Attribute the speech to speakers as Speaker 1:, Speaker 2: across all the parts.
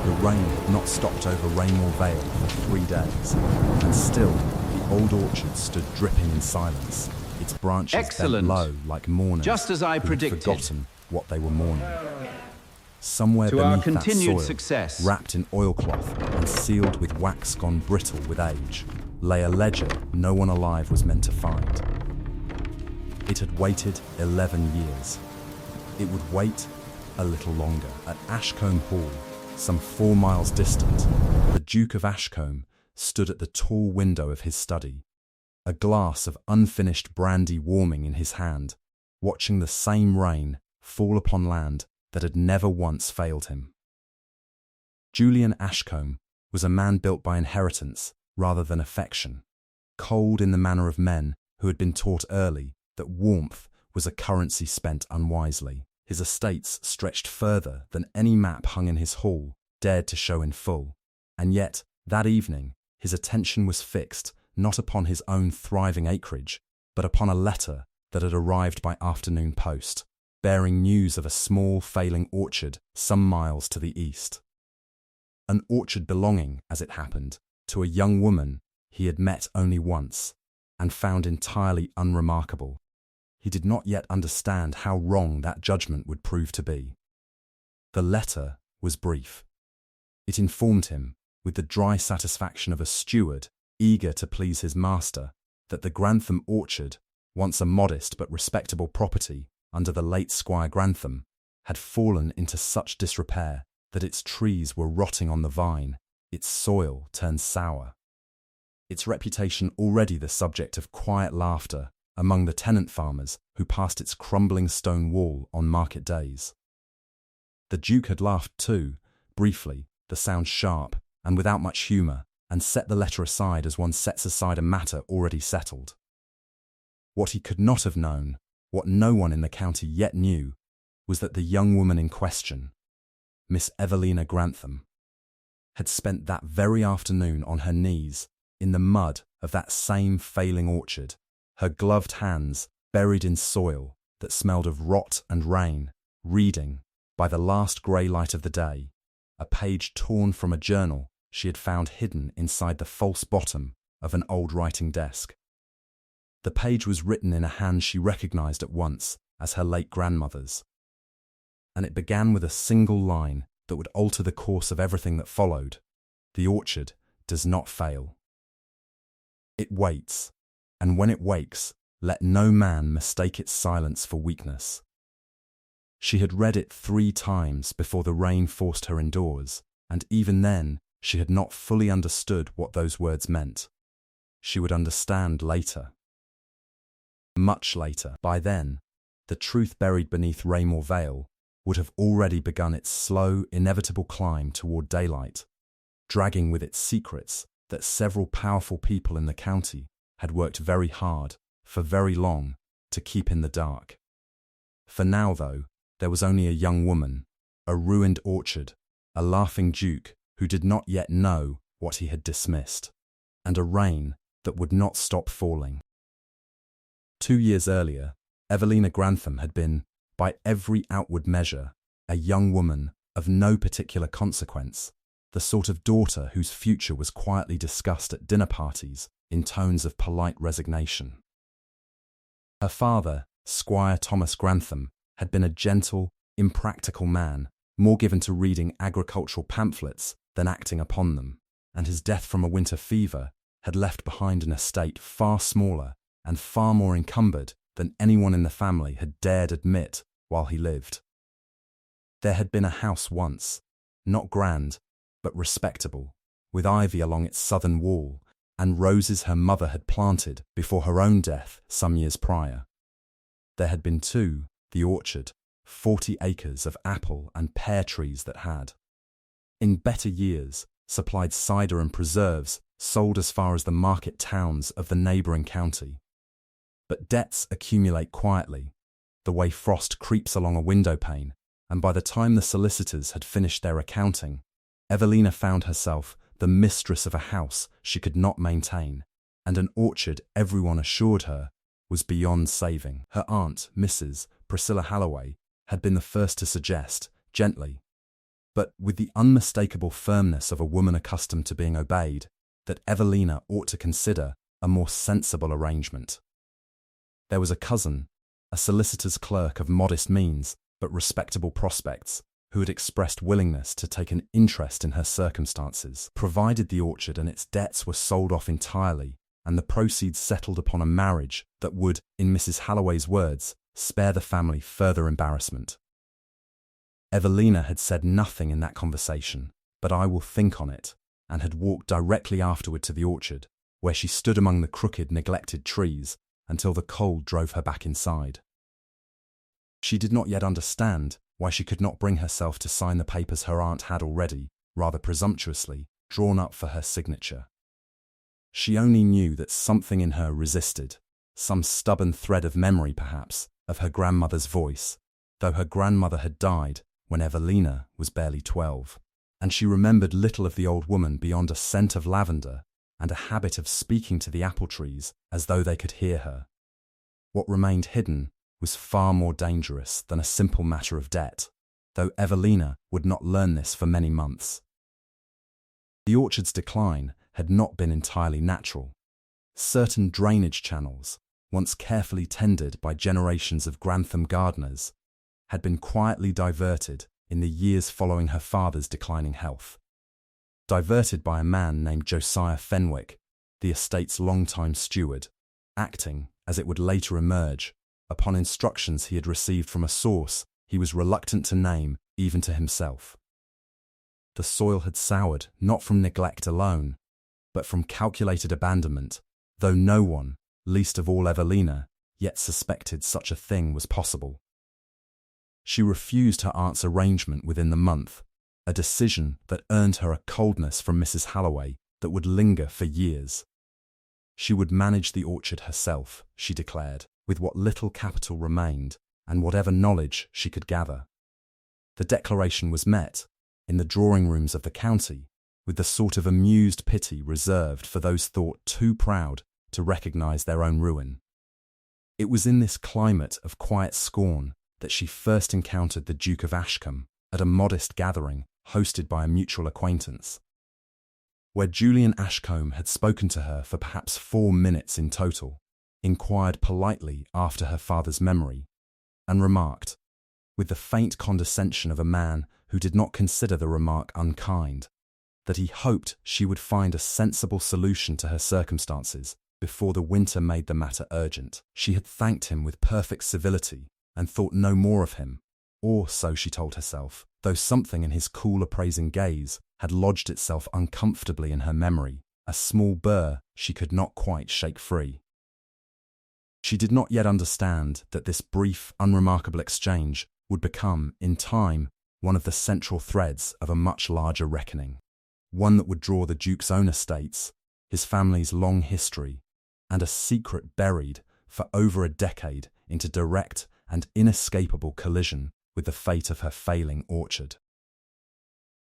Speaker 1: The rain had not stopped over Raymore Vale for 3 days, and still the old orchard stood dripping in silence, its branches bent low like mourners
Speaker 2: Just as I
Speaker 1: who had
Speaker 2: predicted.
Speaker 1: forgotten what they were mourning. Somewhere
Speaker 2: To our
Speaker 1: beneath that
Speaker 2: continued
Speaker 1: soil,
Speaker 2: success.
Speaker 1: wrapped in oilcloth and sealed with wax gone brittle with age, lay a ledger no one alive was meant to find. It had waited 11 years. It would wait a little longer. At Ashcombe Hall, some 4 miles distant, the Duke of Ashcombe stood at the tall window of his study, a glass of unfinished brandy warming in his hand, watching the same rain fall upon land that had never once failed him. Julian Ashcombe was a man built by inheritance rather than affection, cold in the manner of men who had been taught early that warmth was a currency spent unwisely. His estates stretched further than any map hung in his hall dared to show in full, and yet, that evening, his attention was fixed not upon his own thriving acreage, but upon a letter that had arrived by afternoon post, bearing news of a small failing orchard some miles to the east. An orchard belonging, as it happened, to a young woman he had met only once, and found entirely unremarkable. He did not yet understand how wrong that judgment would prove to be. The letter was brief. It informed him, with the dry satisfaction of a steward eager to please his master, that the Grantham orchard, once a modest but respectable property under the late Squire Grantham, had fallen into such disrepair that its trees were rotting on the vine, its soil turned sour. Its reputation already the subject of quiet laughter among the tenant farmers who passed its crumbling stone wall on market days. The Duke had laughed too, briefly, the sound sharp and without much humour, and set the letter aside as one sets aside a matter already settled. What he could not have known, what no one in the county yet knew, was that the young woman in question, Miss Evelina Grantham, had spent that very afternoon on her knees in the mud of that same failing orchard, her gloved hands buried in soil that smelled of rot and rain, reading, by the last grey light of the day, a page torn from a journal she had found hidden inside the false bottom of an old writing desk. The page was written in a hand she recognised at once as her late grandmother's, and it began with a single line that would alter the course of everything that followed. The orchard does not fail. It waits, and when it wakes, let no man mistake its silence for weakness. She had read it 3 times before the rain forced her indoors, and even then she had not fully understood what those words meant. She would understand later. Much later. By then, the truth buried beneath Raymore Vale would have already begun its slow, inevitable climb toward daylight, dragging with its secrets that several powerful people in the county had worked very hard, for very long, to keep in the dark. For now, though, there was only a young woman, a ruined orchard, a laughing duke who did not yet know what he had dismissed, and a rain that would not stop falling. 2 years earlier, Evelina Grantham had been, by every outward measure, a young woman of no particular consequence, the sort of daughter whose future was quietly discussed at dinner parties in tones of polite resignation. Her father, Squire Thomas Grantham, had been a gentle, impractical man, more given to reading agricultural pamphlets than acting upon them, and his death from a winter fever had left behind an estate far smaller and far more encumbered than anyone in the family had dared admit while he lived. There had been a house once, not grand, but respectable, with ivy along its southern wall, and roses her mother had planted before her own death some years prior. There had been, too, the orchard, 40 acres of apple and pear trees that had, in better years, supplied cider and preserves sold as far as the market towns of the neighbouring county. But debts accumulate quietly, the way frost creeps along a window pane, and by the time the solicitors had finished their accounting, Evelina found herself the mistress of a house she could not maintain, and an orchard everyone assured her was beyond saving. Her aunt, Mrs. Priscilla Halloway, had been the first to suggest, gently, but with the unmistakable firmness of a woman accustomed to being obeyed, that Evelina ought to consider a more sensible arrangement. There was a cousin, a solicitor's clerk of modest means but respectable prospects, who had expressed willingness to take an interest in her circumstances, provided the orchard and its debts were sold off entirely and the proceeds settled upon a marriage that would, in Mrs. Halloway's words, spare the family further embarrassment. Evelina had said nothing in that conversation, but I will think on it, and had walked directly afterward to the orchard, where she stood among the crooked, neglected trees until the cold drove her back inside. She did not yet understand why she could not bring herself to sign the papers her aunt had already, rather presumptuously, drawn up for her signature. She only knew that something in her resisted, some stubborn thread of memory perhaps, of her grandmother's voice, though her grandmother had died when Evelina was barely 12, and she remembered little of the old woman beyond a scent of lavender and a habit of speaking to the apple trees as though they could hear her. What remained hidden was far more dangerous than a simple matter of debt, though Evelina would not learn this for many months. The orchard's decline had not been entirely natural. Certain drainage channels, once carefully tended by generations of Grantham gardeners, had been quietly diverted in the years following her father's declining health. Diverted by a man named Josiah Fenwick, the estate's longtime steward, acting, as it would later emerge, upon instructions he had received from a source he was reluctant to name even to himself. The soil had soured not from neglect alone, but from calculated abandonment, though no one, least of all Evelina, yet suspected such a thing was possible. She refused her aunt's arrangement within the month, a decision that earned her a coldness from Mrs. Halloway that would linger for years. She would manage the orchard herself, she declared, with what little capital remained and whatever knowledge she could gather. The declaration was met, in the drawing rooms of the county, with the sort of amused pity reserved for those thought too proud to recognize their own ruin. It was in this climate of quiet scorn that she first encountered the Duke of Ashcombe at a modest gathering hosted by a mutual acquaintance, where Julian Ashcombe had spoken to her for perhaps 4 minutes in total, inquired politely after her father's memory, and remarked, with the faint condescension of a man who did not consider the remark unkind, that he hoped she would find a sensible solution to her circumstances before the winter made the matter urgent. She had thanked him with perfect civility and thought no more of him, or so she told herself, though something in his cool appraising gaze had lodged itself uncomfortably in her memory, a small burr she could not quite shake free. She did not yet understand that this brief, unremarkable exchange would become, in time, one of the central threads of a much larger reckoning, one that would draw the Duke's own estates, his family's long history, and a secret buried for over a decade into direct and inescapable collision with the fate of her failing orchard.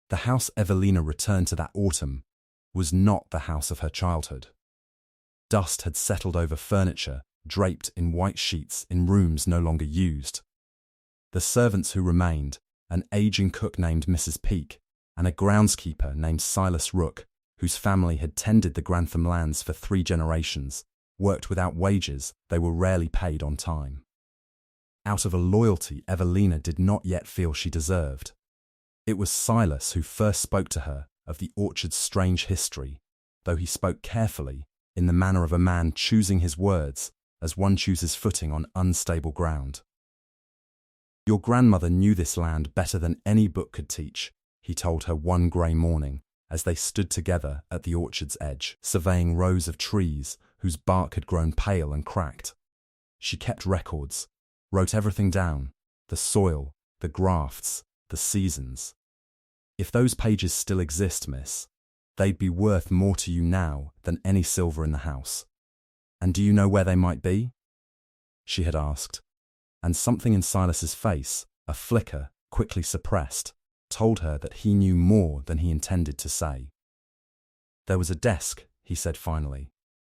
Speaker 1: The house Evelina returned to that autumn was not the house of her childhood. Dust had settled over furniture draped in white sheets in rooms no longer used. The servants who remained, an aging cook named Mrs. Peake and a groundskeeper named Silas Rook, whose family had tended the Grantham lands for 3 generations, worked without wages. They were rarely paid on time. Out of a loyalty Evelina did not yet feel she deserved. It was Silas who first spoke to her of the orchard's strange history, though he spoke carefully, in the manner of a man choosing his words as one chooses footing on unstable ground. "Your grandmother knew this land better than any book could teach," he told her one grey morning as they stood together at the orchard's edge, surveying rows of trees whose bark had grown pale and cracked. She kept records, wrote everything down, the soil, the grafts, the seasons. "If those pages still exist, miss, they'd be worth more to you now than any silver in the house. And do you know where they might be?" she had asked, and something in Silas's face, a flicker quickly suppressed, told her that he knew more than he intended to say. "There was a desk," he said finally,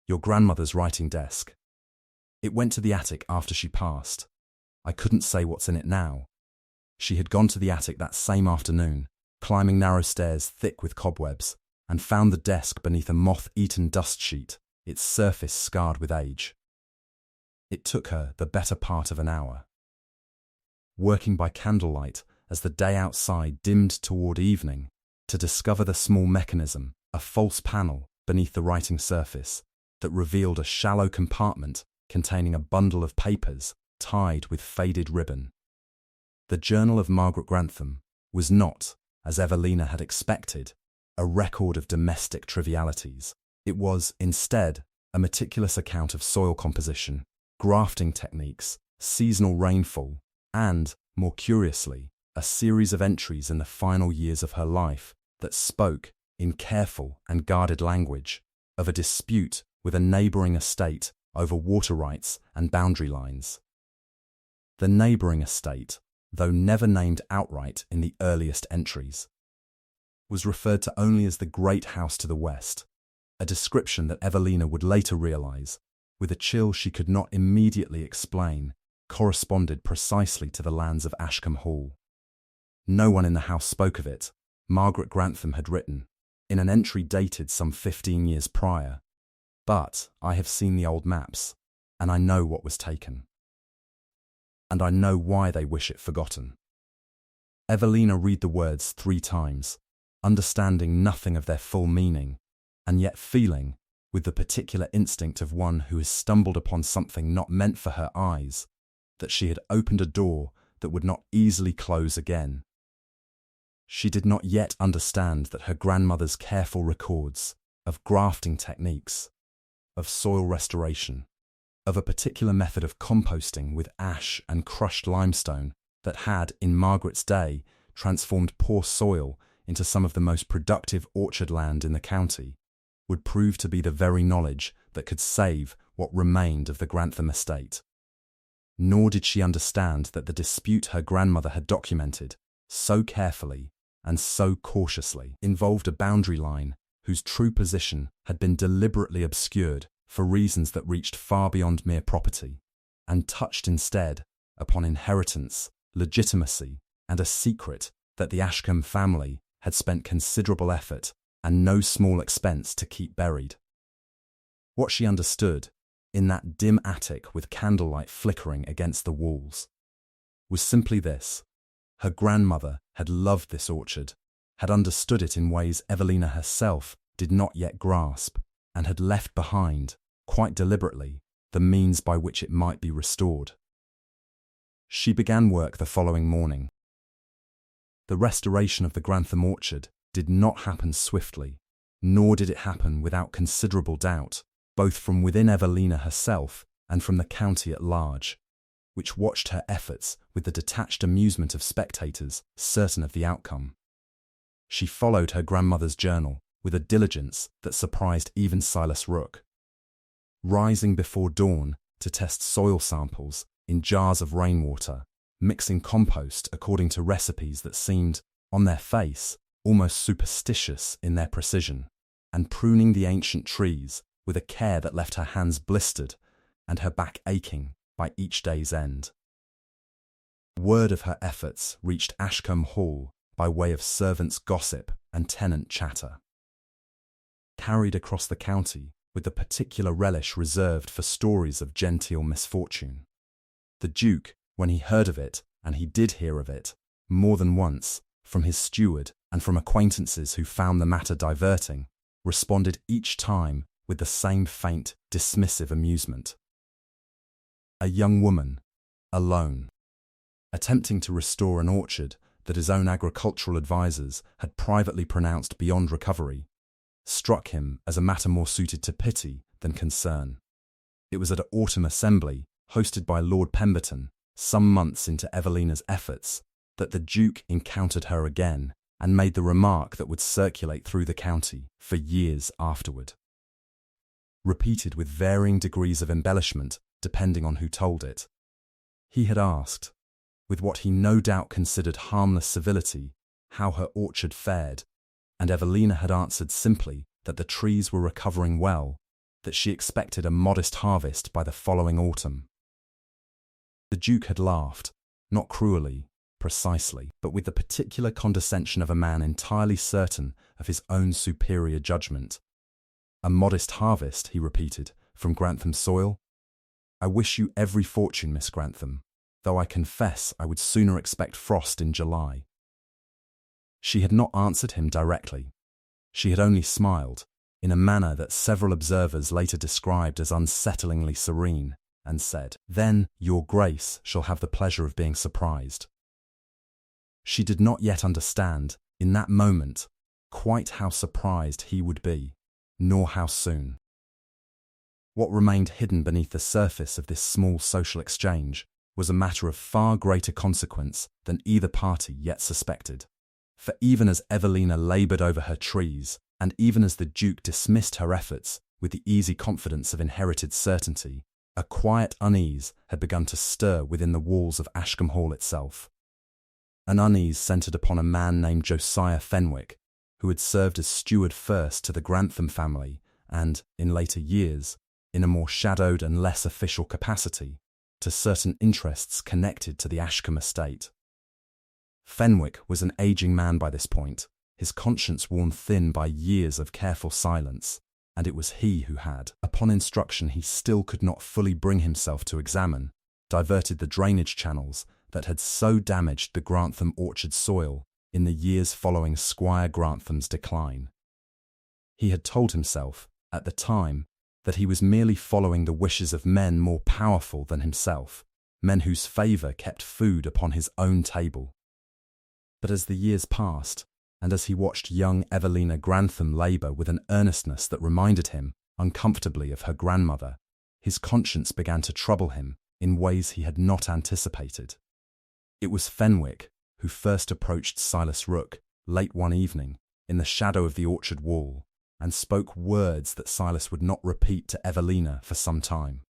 Speaker 1: "your grandmother's writing desk. It went to the attic after she passed. I couldn't say what's in it now. She had gone to the attic that same afternoon, climbing narrow stairs thick with cobwebs, and found the desk beneath a moth-eaten dust sheet, its surface scarred with age. It took her the better part of an hour. Working by candlelight as the day outside dimmed toward evening, to discover the small mechanism, a false panel beneath the writing surface, that revealed a shallow compartment containing a bundle of papers tied with faded ribbon. The journal of Margaret Grantham was not, as Evelina had expected, a record of domestic trivialities. It was, instead, a meticulous account of soil composition, grafting techniques, seasonal rainfall, and, more curiously, a series of entries in the final years of her life that spoke, in careful and guarded language, of a dispute with a neighbouring estate over water rights and boundary lines. The neighbouring estate, though never named outright in the earliest entries, was referred to only as the Great House to the West, a description that Evelina would later realise, with a chill she could not immediately explain, corresponded precisely to the lands of Ashcombe Hall. No one in the house spoke of it, Margaret Grantham had written, in an entry dated some 15 years prior. But I have seen the old maps, and I know what was taken. And I know why they wish it forgotten. Evelina read the words 3 times, understanding nothing of their full meaning, and yet feeling, with the particular instinct of one who has stumbled upon something not meant for her eyes, that she had opened a door that would not easily close again. She did not yet understand that her grandmother's careful records of grafting techniques, of soil restoration, of a particular method of composting with ash and crushed limestone that had, in Margaret's day, transformed poor soil into some of the most productive orchard land in the county, would prove to be the very knowledge that could save what remained of the Grantham estate. Nor did she understand that the dispute her grandmother had documented so carefully and so cautiously involved a boundary line whose true position had been deliberately obscured for reasons that reached far beyond mere property, and touched instead upon inheritance, legitimacy, and a secret that the Ashcombe family had spent considerable effort and no small expense to keep buried. What she understood, in that dim attic with candlelight flickering against the walls, was simply this: her grandmother had loved this orchard, had understood it in ways Evelina herself did not yet grasp, and had left behind, quite deliberately, the means by which it might be restored. She began work the following morning. The restoration of the Grantham orchard did not happen swiftly, nor did it happen without considerable doubt, both from within Evelina herself and from the county at large, which watched her efforts with the detached amusement of spectators certain of the outcome. She followed her grandmother's journal with a diligence that surprised even Silas Rooke. Rising before dawn to test soil samples in jars of rainwater, mixing compost according to recipes that seemed, on their face, almost superstitious in their precision, and pruning the ancient trees with a care that left her hands blistered and her back aching by each day's end. Word of her efforts reached Ashcombe Hall by way of servants' gossip and tenant chatter. Carried across the county with the particular relish reserved for stories of genteel misfortune. The Duke, when he heard of it, and he did hear of it, more than once, from his steward and from acquaintances who found the matter diverting, responded each time with the same faint, dismissive amusement. A young woman, alone, attempting to restore an orchard that his own agricultural advisers had privately pronounced beyond recovery, struck him as a matter more suited to pity than concern. It was at an autumn assembly, hosted by Lord Pemberton, some months into Evelina's efforts, that the Duke encountered her again and made the remark that would circulate through the county for years afterward. Repeated with varying degrees of embellishment depending on who told it. He had asked, with what he no doubt considered harmless civility, how her orchard fared, and Evelina had answered simply that the trees were recovering well, that she expected a modest harvest by the following autumn. The Duke had laughed, not cruelly, precisely, but with the particular condescension of a man entirely certain of his own superior judgment. A modest harvest, he repeated, from Grantham soil? I wish you every fortune, Miss Grantham, though I confess I would sooner expect frost in July. She had not answered him directly. She had only smiled, in a manner that several observers later described as unsettlingly serene, and said, "Then your Grace shall have the pleasure of being surprised." She did not yet understand, in that moment, quite how surprised he would be, nor how soon. What remained hidden beneath the surface of this small social exchange was a matter of far greater consequence than either party yet suspected. For even as Evelina laboured over her trees, and even as the Duke dismissed her efforts with the easy confidence of inherited certainty, a quiet unease had begun to stir within the walls of Ashcombe Hall itself. An unease centred upon a man named Josiah Fenwick, who had served as steward first to the Grantham family and, in later years, in a more shadowed and less official capacity, to certain interests connected to the Ashcombe estate. Fenwick was an ageing man by this point, his conscience worn thin by years of careful silence, and it was he who had, upon instruction he still could not fully bring himself to examine, diverted the drainage channels that had so damaged the Grantham orchard soil in the years following Squire Grantham's decline. He had told himself, at the time, that he was merely following the wishes of men more powerful than himself, men whose favour kept food upon his own table. But as the years passed, and as he watched young Evelina Grantham labour with an earnestness that reminded him uncomfortably of her grandmother, his conscience began to trouble him in ways he had not anticipated. It was Fenwick who first approached Silas Rooke, late one evening, in the shadow of the orchard wall, and spoke words that Silas would not repeat to Evelina for some time.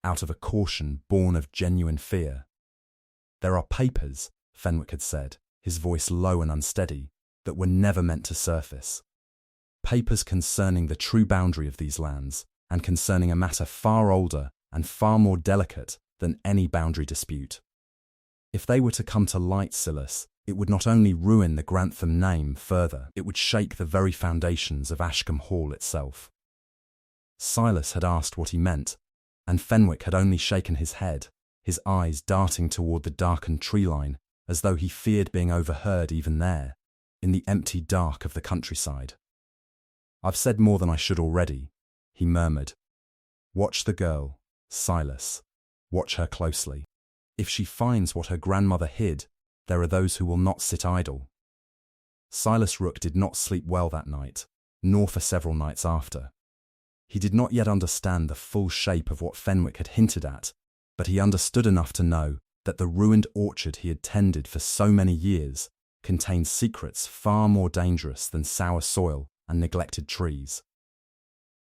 Speaker 1: Out of a caution born of genuine fear. "There are papers," Fenwick had said, his voice low and unsteady, "that were never meant to surface. Papers concerning the true boundary of these lands, and concerning a matter far older and far more delicate than any boundary dispute. If they were to come to light, Silas, it would not only ruin the Grantham name further, it would shake the very foundations of Ashcombe Hall itself." Silas had asked what he meant, and Fenwick had only shaken his head, his eyes darting toward the darkened tree line, as though he feared being overheard even there, in the empty dark of the countryside. "I've said more than I should already," he murmured. "Watch the girl, Silas. Watch her closely. If she finds what her grandmother hid, there are those who will not sit idle." Silas Rooke did not sleep well that night, nor for several nights after. He did not yet understand the full shape of what Fenwick had hinted at, but he understood enough to know that the ruined orchard he had tended for so many years contained secrets far more dangerous than sour soil and neglected trees.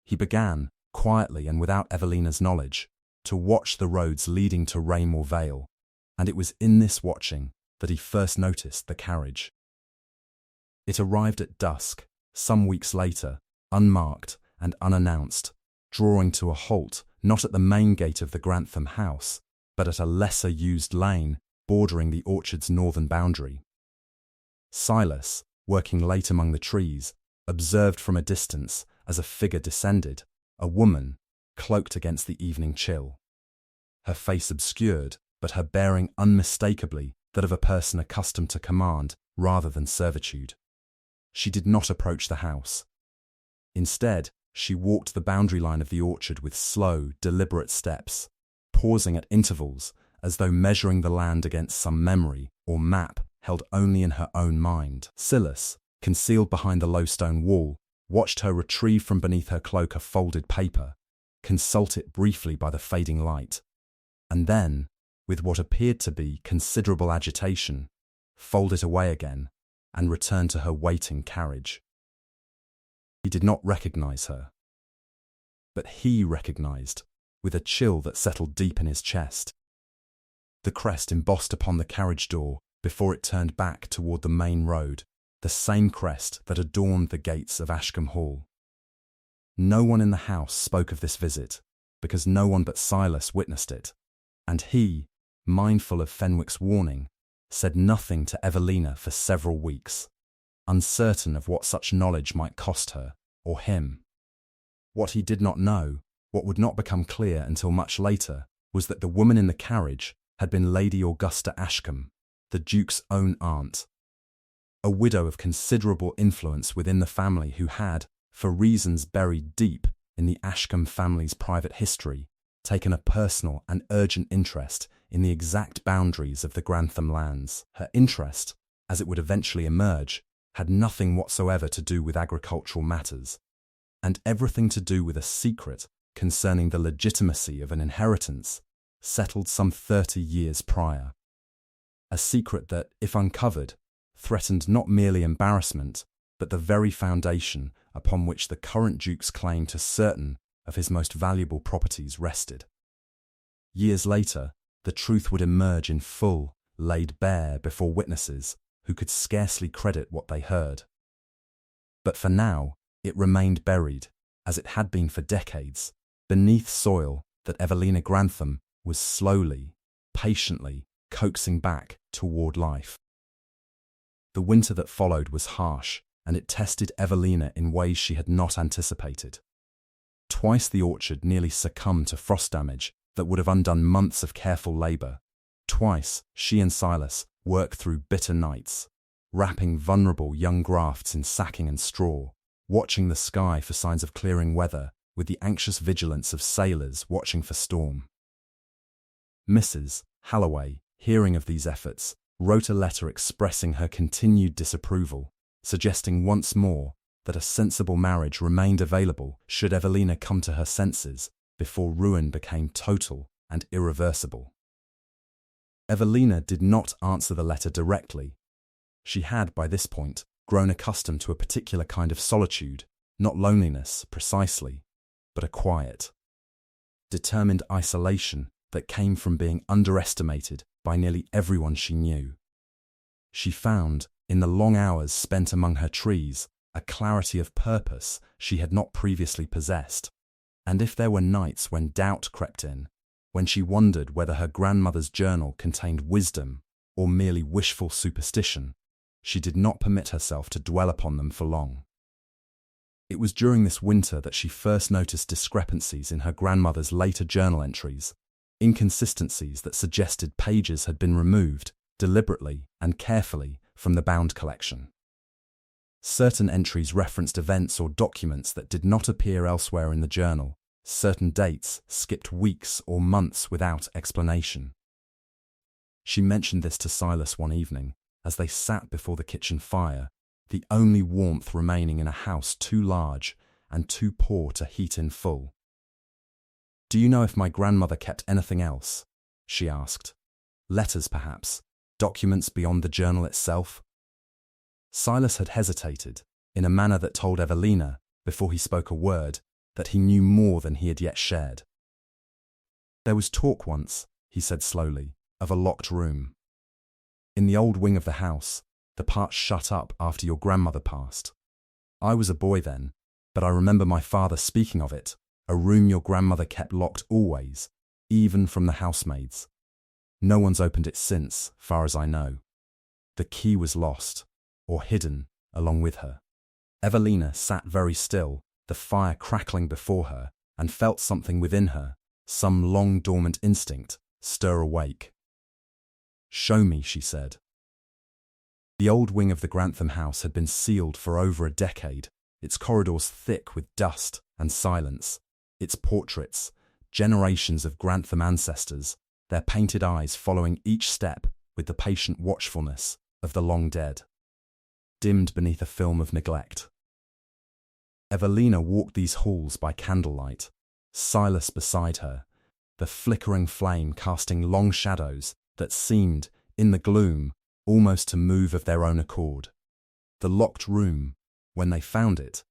Speaker 1: He began, quietly and without Evelina's knowledge, to watch the roads leading to Raymore Vale, and it was in this watching that he first noticed the carriage. It arrived at dusk, some weeks later, unmarked and unannounced, drawing to a halt not at the main gate of the Grantham house, but at a lesser-used lane bordering the orchard's northern boundary. Silas, working late among the trees, observed from a distance, as a figure descended, a woman, cloaked against the evening chill. Her face obscured, but her bearing unmistakably that of a person accustomed to command rather than servitude. She did not approach the house. Instead, she walked the boundary line of the orchard with slow, deliberate steps, pausing at intervals as though measuring the land against some memory or map held only in her own mind. Silas, concealed behind the low stone wall, watched her retrieve from beneath her cloak a folded paper, consult it briefly by the fading light, and then, with what appeared to be considerable agitation, fold it away again and return to her waiting carriage. He did not recognize her. But he recognized, with a chill that settled deep in his chest, the crest embossed upon the carriage door before it turned back toward the main road, the same crest that adorned the gates of Ashcombe Hall. No one in the house spoke of this visit, because no one but Silas witnessed it, and he, mindful of Fenwick's warning, said nothing to Evelina for several weeks, uncertain of what such knowledge might cost her, or him. What he did not know, what would not become clear until much later, was that the woman in the carriage had been Lady Augusta Ashcombe, the Duke's own aunt. A widow of considerable influence within the family who had, for reasons buried deep in the Ashcombe family's private history, taken a personal and urgent interest in the exact boundaries of the Grantham lands. Her interest, as it would eventually emerge, had nothing whatsoever to do with agricultural matters, and everything to do with a secret concerning the legitimacy of an inheritance settled some 30 years prior. A secret that, if uncovered, threatened not merely embarrassment, but the very foundation upon which the current Duke's claim to certain of his most valuable properties rested. Years later, the truth would emerge in full, laid bare before witnesses who could scarcely credit what they heard. But for now, it remained buried, as it had been for decades, beneath soil that Evelina Grantham was slowly, patiently coaxing back toward life. The winter that followed was harsh, and it tested Evelina in ways she had not anticipated. Twice the orchard nearly succumbed to frost damage that would have undone months of careful labour. Twice, she and Silas worked through bitter nights, wrapping vulnerable young grafts in sacking and straw, watching the sky for signs of clearing weather with the anxious vigilance of sailors watching for storm. Mrs. Halloway, hearing of these efforts, wrote a letter expressing her continued disapproval, suggesting once more that a sensible marriage remained available should Evelina come to her senses before ruin became total and irreversible. Evelina did not answer the letter directly. She had, by this point, grown accustomed to a particular kind of solitude, not loneliness precisely, but a quiet, determined isolation that came from being underestimated by nearly everyone she knew. She found, in the long hours spent among her trees, a clarity of purpose she had not previously possessed, and if there were nights when doubt crept in, when she wondered whether her grandmother's journal contained wisdom or merely wishful superstition, she did not permit herself to dwell upon them for long. It was during this winter that she first noticed discrepancies in her grandmother's later journal entries, inconsistencies that suggested pages had been removed deliberately and carefully from the bound collection. Certain entries referenced events or documents that did not appear elsewhere in the journal. Certain dates skipped weeks or months without explanation. She mentioned this to Silas one evening, as they sat before the kitchen fire, the only warmth remaining in a house too large and too poor to heat in full. "Do you know if my grandmother kept anything else?" she asked. "Letters, perhaps? Documents beyond the journal itself?" Silas had hesitated, in a manner that told Evelina, before he spoke a word, that he knew more than he had yet shared. "There was talk once," he said slowly, "of a locked room. In the old wing of the house, the part shut up after your grandmother passed. I was a boy then, but I remember my father speaking of it, a room your grandmother kept locked always, even from the housemaids. No one's opened it since, far as I know. The key was lost, or hidden, along with her." Evelina sat very still, the fire crackling before her, and felt something within her, some long-dormant instinct, stir awake. "Show me," she said. The old wing of the Grantham house had been sealed for over a decade, its corridors thick with dust and silence, its portraits, generations of Grantham ancestors, their painted eyes following each step with the patient watchfulness of the long dead, dimmed beneath a film of neglect. Evelina walked these halls by candlelight, Silas beside her, the flickering flame casting long shadows that seemed, in the gloom, almost to move of their own accord. The locked room, when they found it,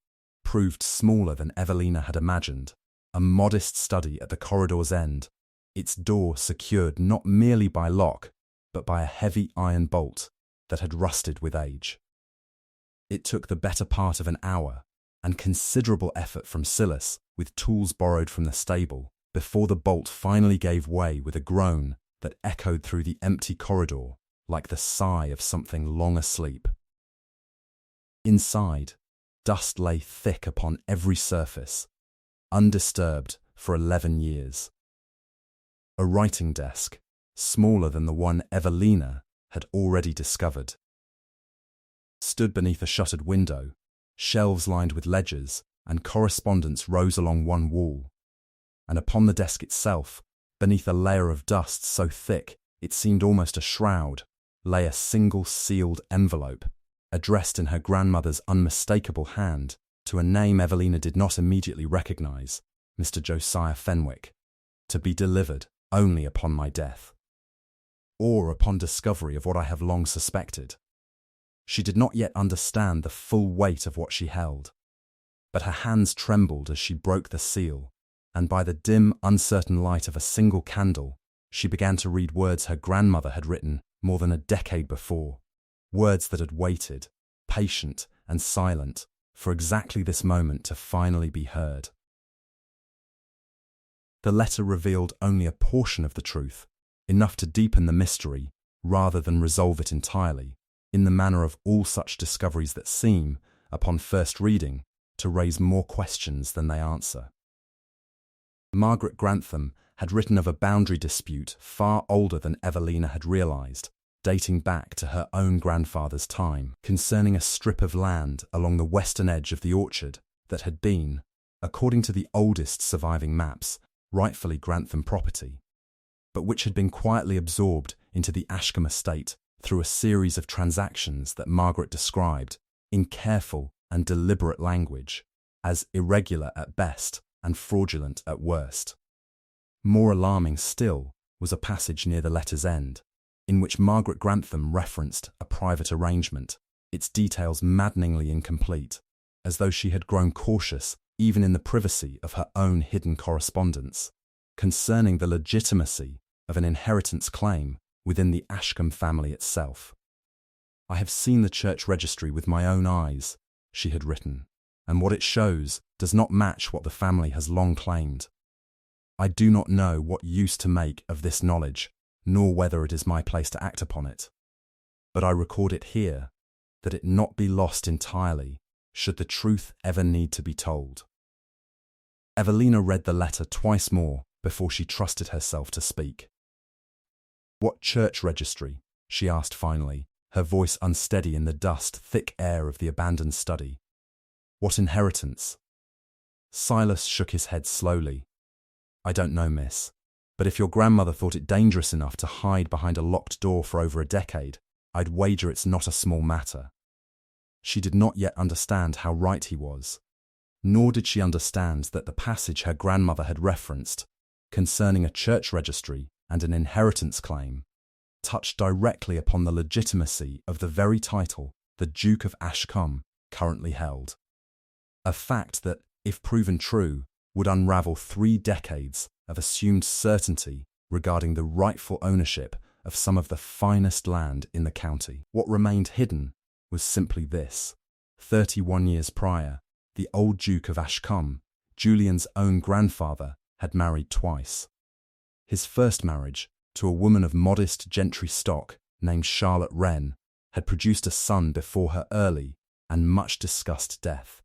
Speaker 1: proved smaller than Evelina had imagined, a modest study at the corridor's end, its door secured not merely by lock, but by a heavy iron bolt that had rusted with age. It took the better part of an hour, and considerable effort from Silas, with tools borrowed from the stable, before the bolt finally gave way with a groan that echoed through the empty corridor like the sigh of something long asleep. Inside, dust lay thick upon every surface, undisturbed for 11 years. A writing desk, smaller than the one Evelina had already discovered, stood beneath a shuttered window. Shelves lined with ledgers and correspondence rose along one wall, and upon the desk itself, beneath a layer of dust so thick it seemed almost a shroud, lay a single sealed envelope, addressed in her grandmother's unmistakable hand to a name Evelina did not immediately recognize, Mr. Josiah Fenwick, to be delivered only upon my death, or upon discovery of what I have long suspected. She did not yet understand the full weight of what she held, but her hands trembled as she broke the seal, and by the dim, uncertain light of a single candle, she began to read words her grandmother had written more than a decade before, words that had waited, patient and silent, for exactly this moment to finally be heard. The letter revealed only a portion of the truth, enough to deepen the mystery rather than resolve it entirely, in the manner of all such discoveries that seem, upon first reading, to raise more questions than they answer. Margaret Grantham had written of a boundary dispute far older than Evelina had realized, dating back to her own grandfather's time, concerning a strip of land along the western edge of the orchard that had been, according to the oldest surviving maps, rightfully Grantham property, but which had been quietly absorbed into the Ashcombe estate through a series of transactions that Margaret described, in careful and deliberate language, as irregular at best and fraudulent at worst. More alarming still was a passage near the letter's end, in which Margaret Grantham referenced a private arrangement, its details maddeningly incomplete, as though she had grown cautious even in the privacy of her own hidden correspondence, concerning the legitimacy of an inheritance claim within the Ashcombe family itself. "I have seen the church registry with my own eyes," she had written, "and what it shows does not match what the family has long claimed. I do not know what use to make of this knowledge, nor whether it is my place to act upon it. But I record it here, that it not be lost entirely, should the truth ever need to be told." Evelina read the letter twice more before she trusted herself to speak. "What church registry?" she asked finally, her voice unsteady in the dust-thick air of the abandoned study. "What inheritance?" Silas shook his head slowly. "I don't know, miss, but if your grandmother thought it dangerous enough to hide behind a locked door for over a decade, I'd wager it's not a small matter." She did not yet understand how right he was, nor did she understand that the passage her grandmother had referenced, concerning a church registry and an inheritance claim, touched directly upon the legitimacy of the very title the Duke of Ashcombe currently held. A fact that, if proven true, would unravel 3 decades of assumed certainty regarding the rightful ownership of some of the finest land in the county. What remained hidden was simply this: 31 years prior, the old Duke of Ashcombe, Julian's own grandfather, had married twice. His first marriage, to a woman of modest gentry stock named Charlotte Wren, had produced a son before her early and much discussed death.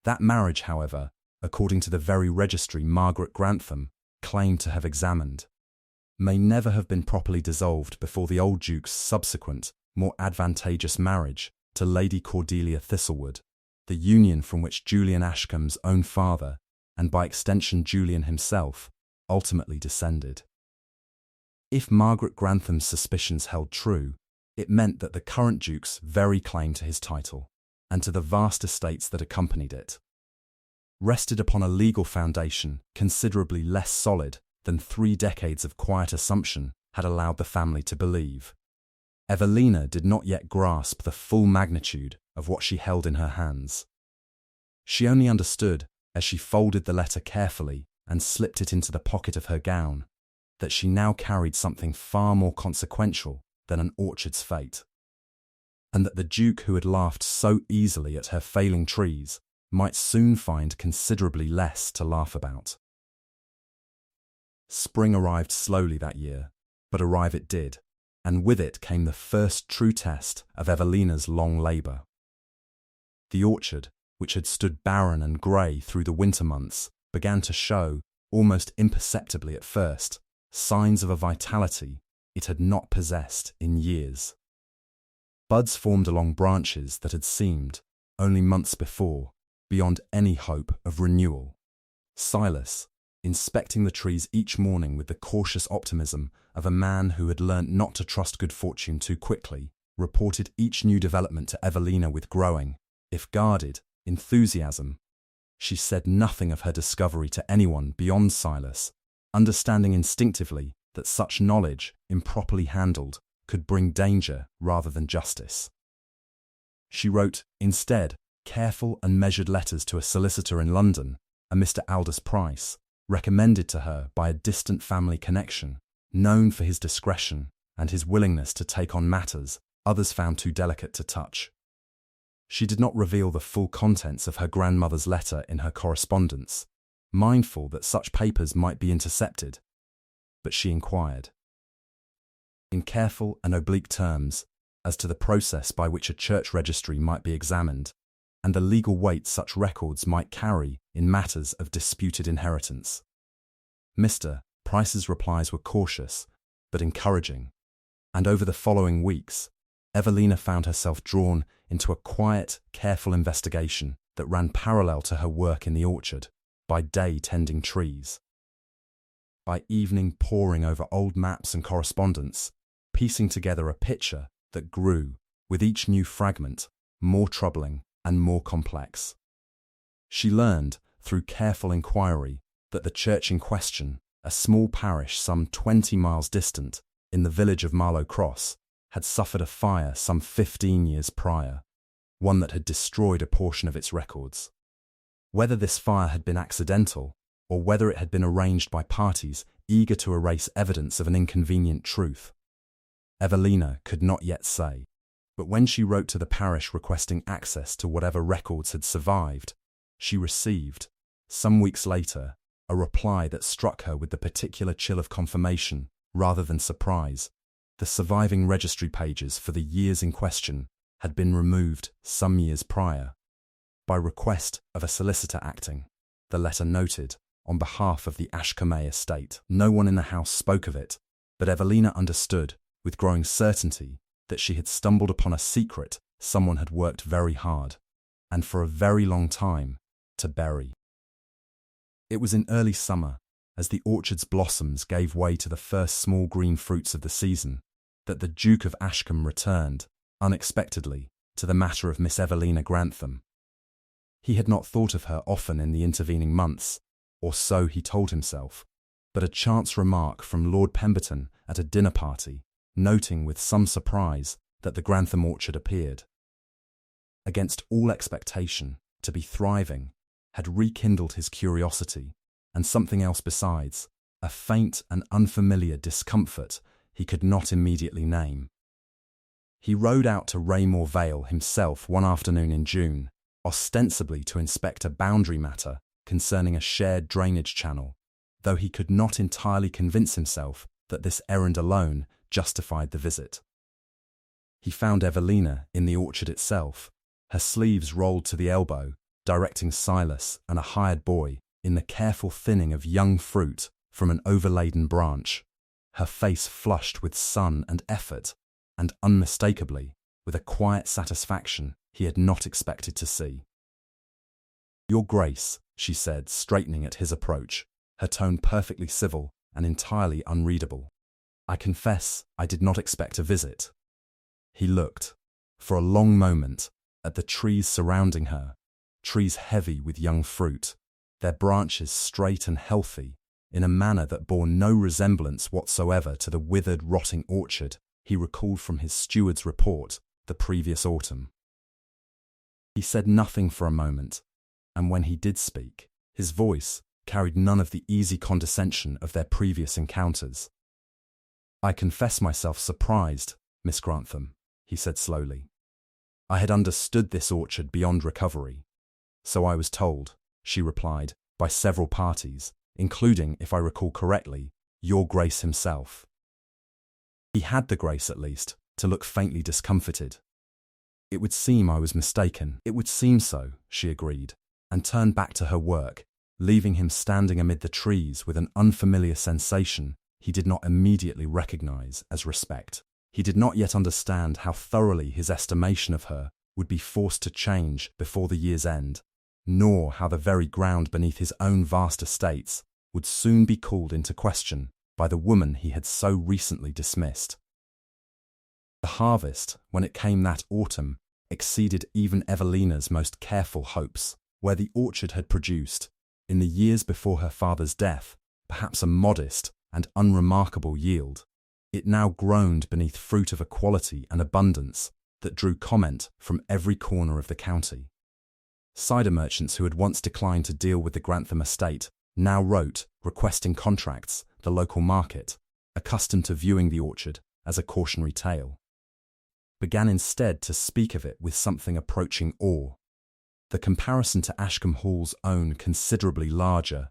Speaker 1: That marriage, however, according to the very registry Margaret Grantham claimed to have examined, may never have been properly dissolved before the old Duke's subsequent, more advantageous marriage to Lady Cordelia Thistlewood, the union from which Julian Ashcombe's own father, and by extension Julian himself, ultimately descended. If Margaret Grantham's suspicions held true, it meant that the current Duke's very claim to his title, and to the vast estates that accompanied it, rested upon a legal foundation considerably less solid than 3 decades of quiet assumption had allowed the family to believe. Evelina did not yet grasp the full magnitude of what she held in her hands. She only understood, as she folded the letter carefully and slipped it into the pocket of her gown, that she now carried something far more consequential than an orchard's fate, and that the Duke who had laughed so easily at her failing trees might soon find considerably less to laugh about. Spring arrived slowly that year, but arrive it did, and with it came the first true test of Evelina's long labour. The orchard, which had stood barren and grey through the winter months, began to show, almost imperceptibly at first, signs of a vitality it had not possessed in years. Buds formed along branches that had seemed, only months before, beyond any hope of renewal. Silas, inspecting the trees each morning with the cautious optimism of a man who had learnt not to trust good fortune too quickly, reported each new development to Evelina with growing, if guarded, enthusiasm. She said nothing of her discovery to anyone beyond Silas, understanding instinctively that such knowledge, improperly handled, could bring danger rather than justice. She wrote, instead, careful and measured letters to a solicitor in London, a Mr. Aldous Price, recommended to her by a distant family connection, known for his discretion and his willingness to take on matters others found too delicate to touch. She did not reveal the full contents of her grandmother's letter in her correspondence, mindful that such papers might be intercepted, but she inquired, in careful and oblique terms, as to the process by which a church registry might be examined, and the legal weight such records might carry in matters of disputed inheritance. Mr. Price's replies were cautious, but encouraging, and over the following weeks, Evelina found herself drawn into a quiet, careful investigation that ran parallel to her work in the orchard, by day tending trees, by evening poring over old maps and correspondence, piecing together a picture that grew, with each new fragment, more troubling and more complex. She learned, through careful inquiry, that the church in question, a small parish some 20 miles distant, in the village of Marlow Cross, had suffered a fire some 15 years prior, one that had destroyed a portion of its records. Whether this fire had been accidental, or whether it had been arranged by parties eager to erase evidence of an inconvenient truth, Evelina could not yet say. But when she wrote to the parish requesting access to whatever records had survived, she received, some weeks later, a reply that struck her with the particular chill of confirmation rather than surprise. The surviving registry pages for the years in question had been removed some years prior, by request of a solicitor acting, the letter noted, on behalf of the Ashcombe estate. No one in the house spoke of it, but Evelina understood, with growing certainty, that she had stumbled upon a secret someone had worked very hard, and for a very long time, to bury. It was in early summer, as the orchard's blossoms gave way to the first small green fruits of the season, that the Duke of Ashcombe returned, unexpectedly, to the matter of Miss Evelina Grantham. He had not thought of her often in the intervening months, or so he told himself, but a chance remark from Lord Pemberton at a dinner party, noting with some surprise that the Grantham orchard appeared, against all expectation, to be thriving, had rekindled his curiosity, and something else besides, a faint and unfamiliar discomfort he could not immediately name. He rode out to Raymore Vale himself one afternoon in June, ostensibly to inspect a boundary matter concerning a shared drainage channel, though he could not entirely convince himself that this errand alone justified the visit. He found Evelina in the orchard itself, her sleeves rolled to the elbow, directing Silas and a hired boy in the careful thinning of young fruit from an overladen branch, her face flushed with sun and effort, and unmistakably with a quiet satisfaction he had not expected to see. "Your Grace," she said, straightening at his approach, her tone perfectly civil and entirely unreadable. "I confess I did not expect a visit." He looked, for a long moment, at the trees surrounding her, trees heavy with young fruit, their branches straight and healthy, in a manner that bore no resemblance whatsoever to the withered, rotting orchard he recalled from his steward's report the previous autumn. He said nothing for a moment, and when he did speak, his voice carried none of the easy condescension of their previous encounters. "I confess myself surprised, Miss Grantham," he said slowly. "I had understood this orchard beyond recovery." "So I was told," she replied, "by several parties, including, if I recall correctly, your Grace himself." He had the grace, at least, to look faintly discomfited. It would seem I was mistaken. It would seem so, she agreed, and turned back to her work, leaving him standing amid the trees with an unfamiliar sensation he did not immediately recognize as respect. He did not yet understand how thoroughly his estimation of her would be forced to change before the year's end, nor how the very ground beneath his own vast estates would soon be called into question by the woman he had so recently dismissed. The harvest, when it came that autumn, exceeded even Evelina's most careful hopes. Where the orchard had produced, in the years before her father's death, perhaps a modest and unremarkable yield, it now groaned beneath fruit of a quality and abundance that drew comment from every corner of the county. Cider merchants who had once declined to deal with the Grantham estate now wrote, requesting contracts. The local market, accustomed to viewing the orchard as a cautionary tale, began instead to speak of it with something approaching awe. The comparison to Ashcombe Hall's own considerably larger,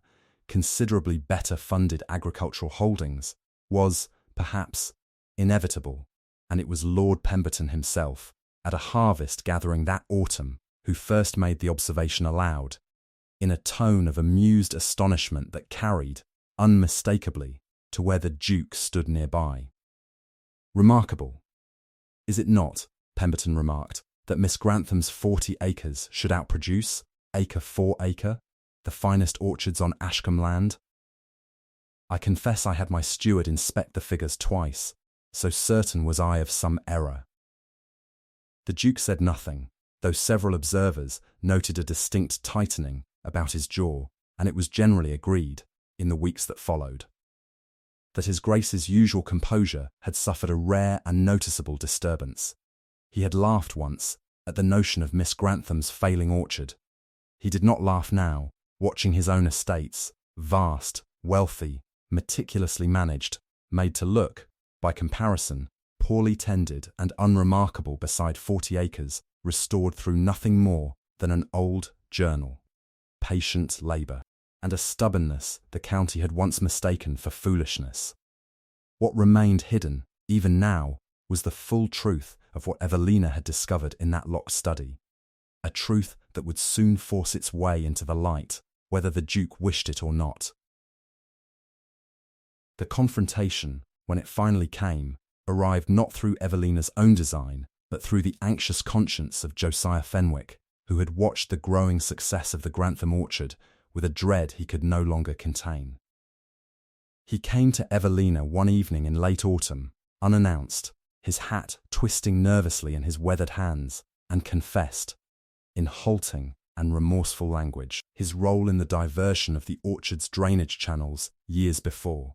Speaker 1: considerably better funded agricultural holdings was, perhaps, inevitable, and it was Lord Pemberton himself, at a harvest gathering that autumn, who first made the observation aloud, in a tone of amused astonishment that carried, unmistakably, to where the Duke stood nearby. Remarkable, is it not, Pemberton remarked, that Miss Grantham's 40 acres should outproduce, acre for acre, the finest orchards on Ashcombe land? I confess I had my steward inspect the figures twice, so certain was I of some error. The Duke said nothing, though several observers noted a distinct tightening about his jaw, and it was generally agreed, in the weeks that followed, that His Grace's usual composure had suffered a rare and noticeable disturbance. He had laughed once at the notion of Miss Grantham's failing orchard. He did not laugh now, watching his own estates, vast, wealthy, meticulously managed, made to look, by comparison, poorly tended and unremarkable beside 40 acres restored through nothing more than an old journal, patient labour, and a stubbornness the county had once mistaken for foolishness. What remained hidden, even now, was the full truth of what Evelina had discovered in that locked study, a truth that would soon force its way into the light, whether the Duke wished it or not. The confrontation, when it finally came, arrived not through Evelina's own design, but through the anxious conscience of Josiah Fenwick, who had watched the growing success of the Grantham orchard with a dread he could no longer contain. He came to Evelina one evening in late autumn, unannounced, his hat twisting nervously in his weathered hands, and confessed, in halting and remorseful language, his role in the diversion of the orchard's drainage channels years before.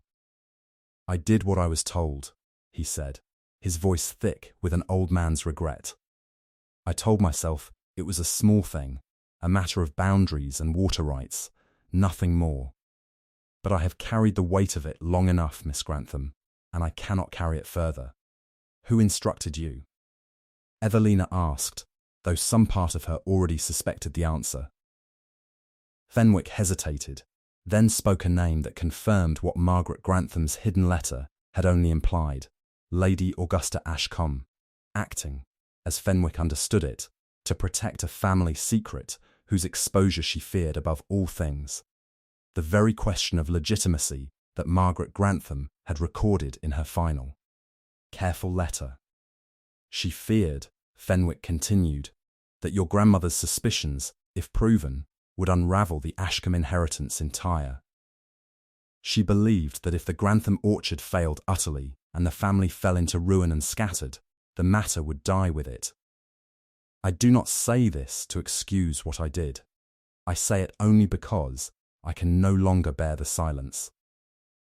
Speaker 1: "I did what I was told," he said, his voice thick with an old man's regret. "I told myself it was a small thing, a matter of boundaries and water rights, nothing more. But I have carried the weight of it long enough, Miss Grantham, and I cannot carry it further. Who instructed you?" Evelina asked, though some part of her already suspected the answer. Fenwick hesitated, then spoke a name that confirmed what Margaret Grantham's hidden letter had only implied: Lady Augusta Ashcombe, acting, as Fenwick understood it, to protect a family secret whose exposure she feared above all things. The very question of legitimacy that Margaret Grantham had recorded in her final, careful letter. "She feared," Fenwick continued, "that your grandmother's suspicions, if proven, would unravel the Ashcombe inheritance entire. She believed that if the Grantham orchard failed utterly and the family fell into ruin and scattered, the matter would die with it. I do not say this to excuse what I did. I say it only because I can no longer bear the silence."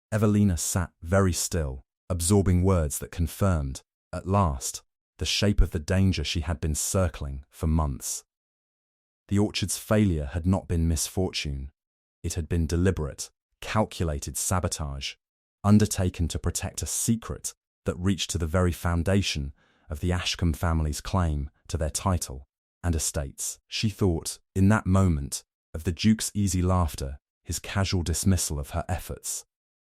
Speaker 1: Evelina sat very still, absorbing words that confirmed, at last, the shape of the danger she had been circling for months. The orchard's failure had not been misfortune. It had been deliberate, calculated sabotage, undertaken to protect a secret that reached to the very foundation of the Ashcombe family's claim to their title and estates. She thought, in that moment, of the Duke's easy laughter, his casual dismissal of her efforts,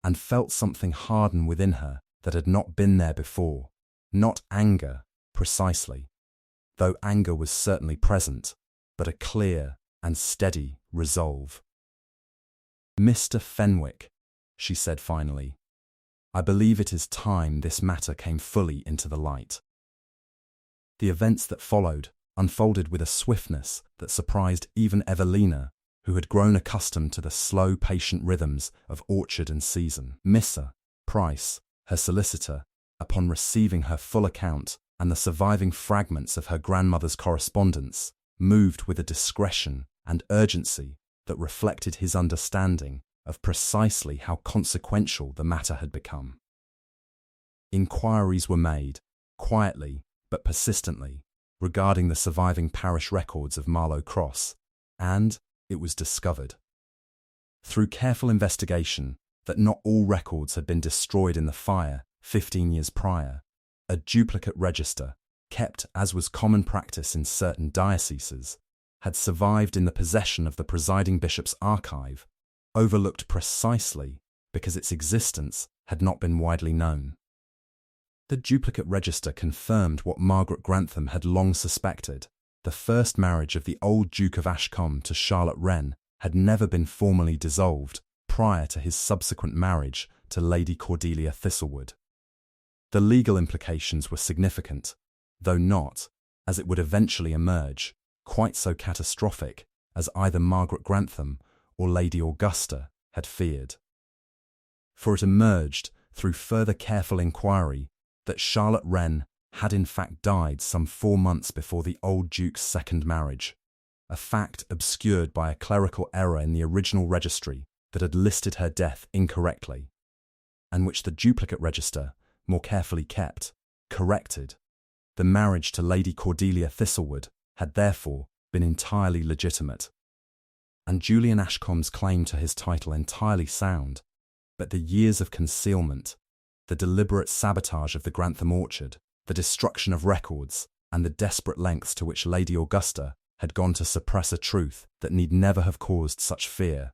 Speaker 1: and felt something harden within her that had not been there before. Not anger, precisely, though anger was certainly present, but a clear and steady resolve. "Mr. Fenwick," she said finally, "I believe it is time this matter came fully into the light." The events that followed unfolded with a swiftness that surprised even Evelina, who had grown accustomed to the slow, patient rhythms of orchard and season. Mr. Price, her solicitor, upon receiving her full account and the surviving fragments of her grandmother's correspondence, moved with a discretion and urgency that reflected his understanding of precisely how consequential the matter had become. Inquiries were made, quietly but persistently, regarding the surviving parish records of Marlow Cross, and it was discovered, through careful investigation, that not all records had been destroyed in the fire 15 years prior. A duplicate register, kept as was common practice in certain dioceses, had survived in the possession of the presiding bishop's archive, overlooked precisely because its existence had not been widely known. The duplicate register confirmed what Margaret Grantham had long suspected. The first marriage of the old Duke of Ashcombe to Charlotte Wren had never been formally dissolved prior to his subsequent marriage to Lady Cordelia Thistlewood. The legal implications were significant, though not, as it would eventually emerge, quite so catastrophic as either Margaret Grantham or Lady Augusta had feared. For it emerged, through further careful inquiry, that Charlotte Wren had in fact died some 4 months before the old Duke's second marriage, a fact obscured by a clerical error in the original registry that had listed her death incorrectly, and which the duplicate register, more carefully kept, corrected. The marriage to Lady Cordelia Thistlewood had therefore been entirely legitimate, and Julian Ashcombe's claim to his title entirely sound, but the years of concealment, the deliberate sabotage of the Grantham orchard, the destruction of records, and the desperate lengths to which Lady Augusta had gone to suppress a truth that need never have caused such fear,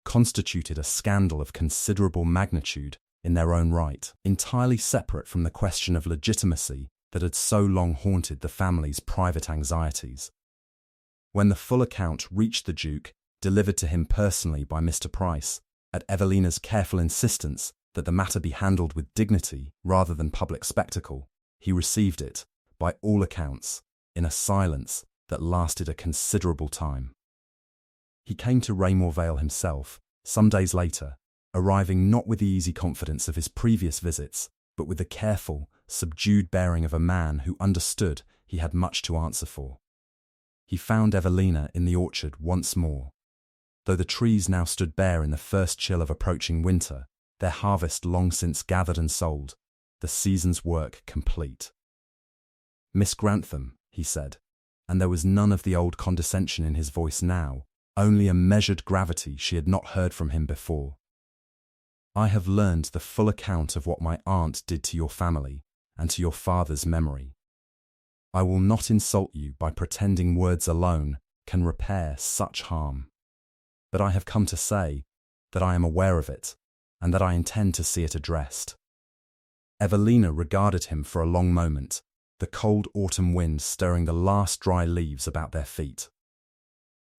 Speaker 1: constituted a scandal of considerable magnitude in their own right, entirely separate from the question of legitimacy that had so long haunted the family's private anxieties. When the full account reached the Duke, delivered to him personally by Mr. Price, at Evelina's careful insistence that the matter be handled with dignity rather than public spectacle, he received it, by all accounts, in a silence that lasted a considerable time. He came to Raymore Vale himself, some days later, arriving not with the easy confidence of his previous visits, but with the careful, subdued bearing of a man who understood he had much to answer for. He found Evelina in the orchard once more. Though the trees now stood bare in the first chill of approaching winter, their harvest long since gathered and sold, the season's work complete. "Miss Grantham," he said, and there was none of the old condescension in his voice now, only a measured gravity she had not heard from him before. "I have learned the full account of what my aunt did to your family and to your father's memory. I will not insult you by pretending words alone can repair such harm. But I have come to say that I am aware of it, and that I intend to see it addressed." Evelina regarded him for a long moment, the cold autumn wind stirring the last dry leaves about their feet.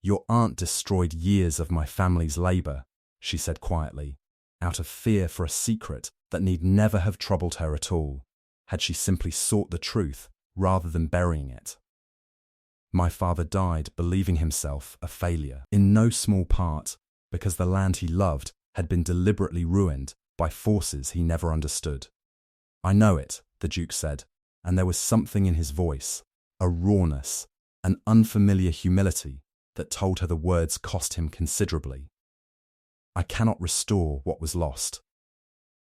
Speaker 1: "Your aunt destroyed years of my family's labour," she said quietly, out of fear for a secret that need never have troubled her at all, had she simply sought the truth rather than burying it. "My father died believing himself a failure, in no small part because the land he loved had been deliberately ruined by forces he never understood." "I know it," the Duke said, and there was something in his voice, a rawness, an unfamiliar humility that told her the words cost him considerably. "I cannot restore what was lost,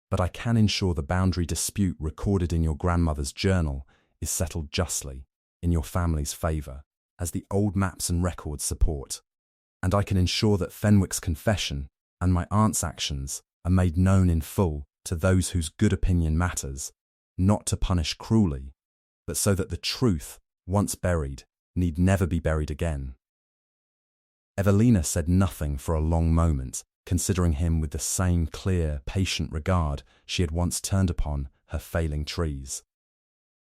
Speaker 1: but I can ensure the boundary dispute recorded in your grandmother's journal is settled justly, in your family's favour, as the old maps and records support, and I can ensure that Fenwick's confession and my aunt's actions are made known in full to those whose good opinion matters, not to punish cruelly, but so that the truth, once buried, need never be buried again." Evelina said nothing for a long moment, considering him with the same clear, patient regard she had once turned upon her failing trees,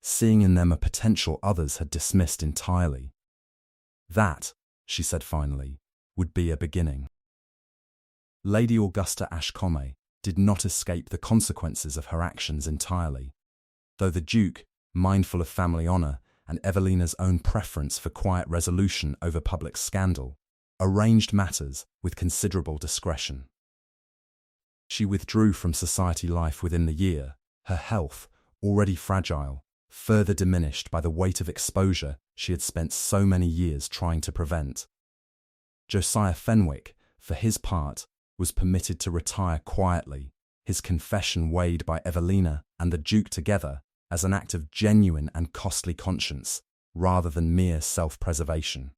Speaker 1: seeing in them a potential others had dismissed entirely. That, she said finally, would be a beginning. Lady Augusta Ashcombe did not escape the consequences of her actions entirely, though the Duke, mindful of family honour and Evelina's own preference for quiet resolution over public scandal, arranged matters with considerable discretion. She withdrew from society life within the year, her health, already fragile, further diminished by the weight of exposure she had spent so many years trying to prevent. Josiah Fenwick, for his part, was permitted to retire quietly, his confession weighed by Evelina and the Duke together as an act of genuine and costly conscience, rather than mere self-preservation.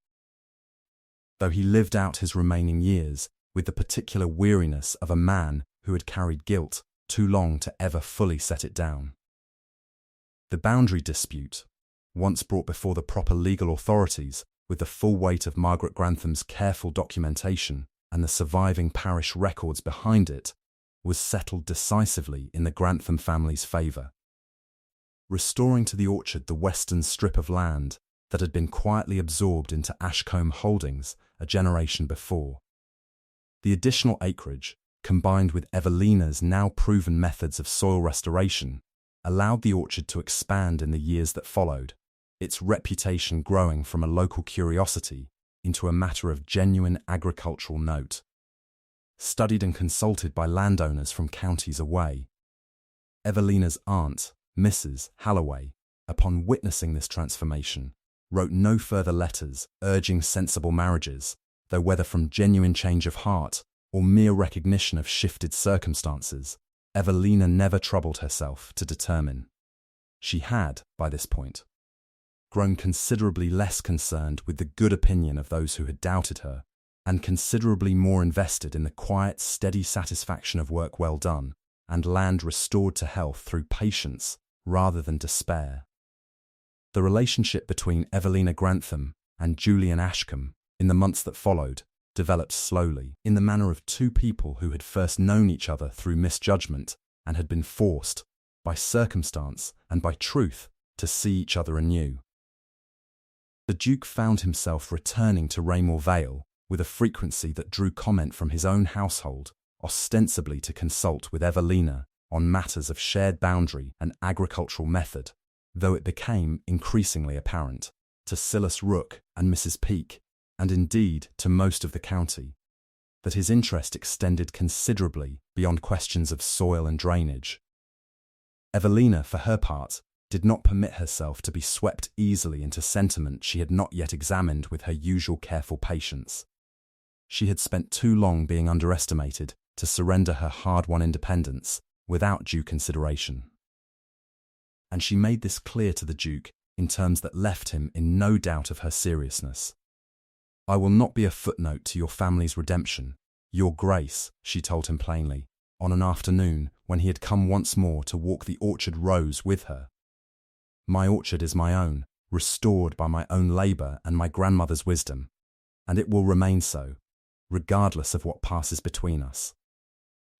Speaker 1: Though he lived out his remaining years with the particular weariness of a man who had carried guilt too long to ever fully set it down. The boundary dispute, once brought before the proper legal authorities with the full weight of Margaret Grantham's careful documentation and the surviving parish records behind it, was settled decisively in the Grantham family's favour, restoring to the orchard the western strip of land that had been quietly absorbed into Ashcombe Holdings a generation before. The additional acreage, combined with Evelina's now proven methods of soil restoration, allowed the orchard to expand in the years that followed, its reputation growing from a local curiosity into a matter of genuine agricultural note. Studied and consulted by landowners from counties away, Evelina's aunt, Mrs. Halloway, upon witnessing this transformation, wrote no further letters urging sensible marriages, though whether from genuine change of heart or mere recognition of shifted circumstances, Evelina never troubled herself to determine. She had, by this point, grown considerably less concerned with the good opinion of those who had doubted her, and considerably more invested in the quiet, steady satisfaction of work well done and land restored to health through patience rather than despair. The relationship between Evelina Grantham and Julian Ashcombe in the months that followed developed slowly, in the manner of two people who had first known each other through misjudgment and had been forced, by circumstance and by truth, to see each other anew. The Duke found himself returning to Raymore Vale with a frequency that drew comment from his own household, ostensibly to consult with Evelina on matters of shared boundary and agricultural method, though it became increasingly apparent to Silas Rooke and Mrs. Peake, and indeed to most of the county, that his interest extended considerably beyond questions of soil and drainage. Evelina, for her part, did not permit herself to be swept easily into sentiment she had not yet examined with her usual careful patience. She had spent too long being underestimated to surrender her hard-won independence without due consideration. And she made this clear to the Duke in terms that left him in no doubt of her seriousness. "I will not be a footnote to your family's redemption, Your Grace," she told him plainly, on an afternoon when he had come once more to walk the orchard rows with her. "My orchard is my own, restored by my own labour and my grandmother's wisdom, and it will remain so, regardless of what passes between us."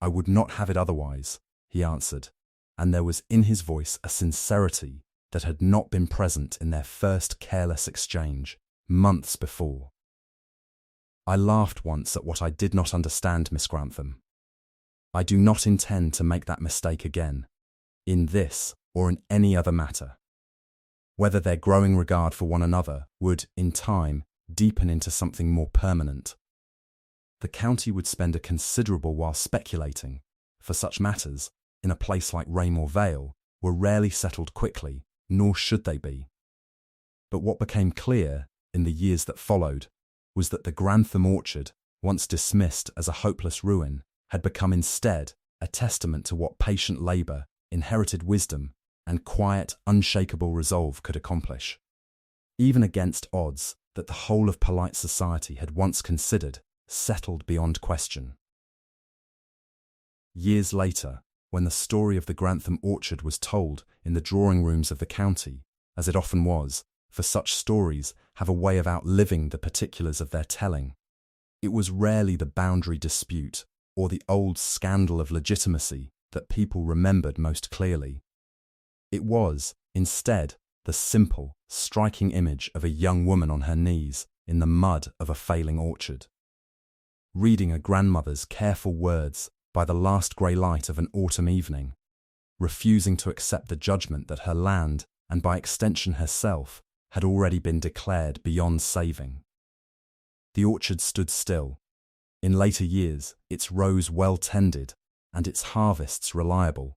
Speaker 1: "I would not have it otherwise," he answered, and there was in his voice a sincerity that had not been present in their first careless exchange, months before. "I laughed once at what I did not understand, Miss Grantham. I do not intend to make that mistake again, in this or in any other matter. Whether their growing regard for one another would, in time, deepen into something more permanent. The county would spend a considerable while speculating, for such matters, in a place like Raymore Vale, were rarely settled quickly, nor should they be. But what became clear, in the years that followed, was that the Grantham orchard, once dismissed as a hopeless ruin, had become instead a testament to what patient labour, inherited wisdom, and quiet, unshakable resolve could accomplish, even against odds that the whole of polite society had once considered settled beyond question. Years later, when the story of the Grantham orchard was told in the drawing rooms of the county, as it often was, for such stories have a way of outliving the particulars of their telling, it was rarely the boundary dispute or the old scandal of legitimacy that people remembered most clearly. It was, instead, the simple, striking image of a young woman on her knees in the mud of a failing orchard, reading a grandmother's careful words by the last grey light of an autumn evening, refusing to accept the judgment that her land, and by extension herself, had already been declared beyond saving. The orchard stood still. In later years, its rows well tended, and its harvests reliable,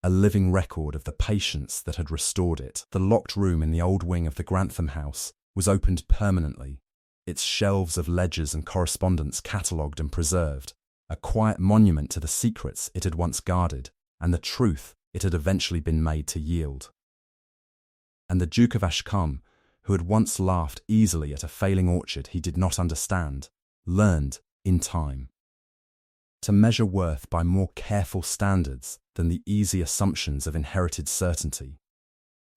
Speaker 1: a living record of the patience that had restored it. The locked room in the old wing of the Grantham house was opened permanently, its shelves of ledgers and correspondence catalogued and preserved, a quiet monument to the secrets it had once guarded and the truth it had eventually been made to yield. And the Duke of Ashcombe, who had once laughed easily at a failing orchard he did not understand, learned, in time, to measure worth by more careful standards than the easy assumptions of inherited certainty.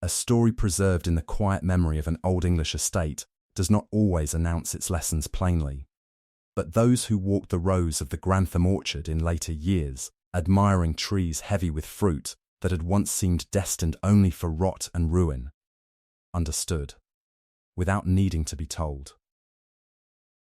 Speaker 1: A story preserved in the quiet memory of an old English estate does not always announce its lessons plainly. But those who walked the rows of the Grantham orchard in later years, admiring trees heavy with fruit that had once seemed destined only for rot and ruin, understood, without needing to be told,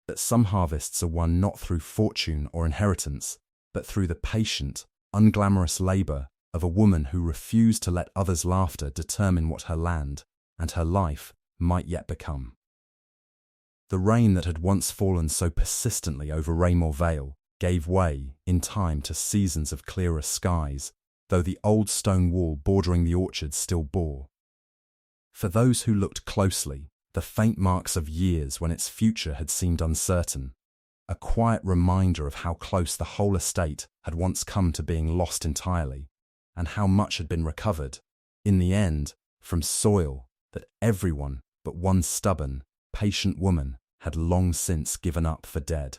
Speaker 1: that some harvests are won not through fortune or inheritance, but through the patient, unglamorous labour of a woman who refused to let others' laughter determine what her land and her life might yet become. The rain that had once fallen so persistently over Raymore Vale gave way, in time, to seasons of clearer skies, though the old stone wall bordering the orchard still bore, for those who looked closely, the faint marks of years when its future had seemed uncertain, a quiet reminder of how close the whole estate had once come to being lost entirely, and how much had been recovered, in the end, from soil that everyone but one stubborn, patient woman had long since given up for dead.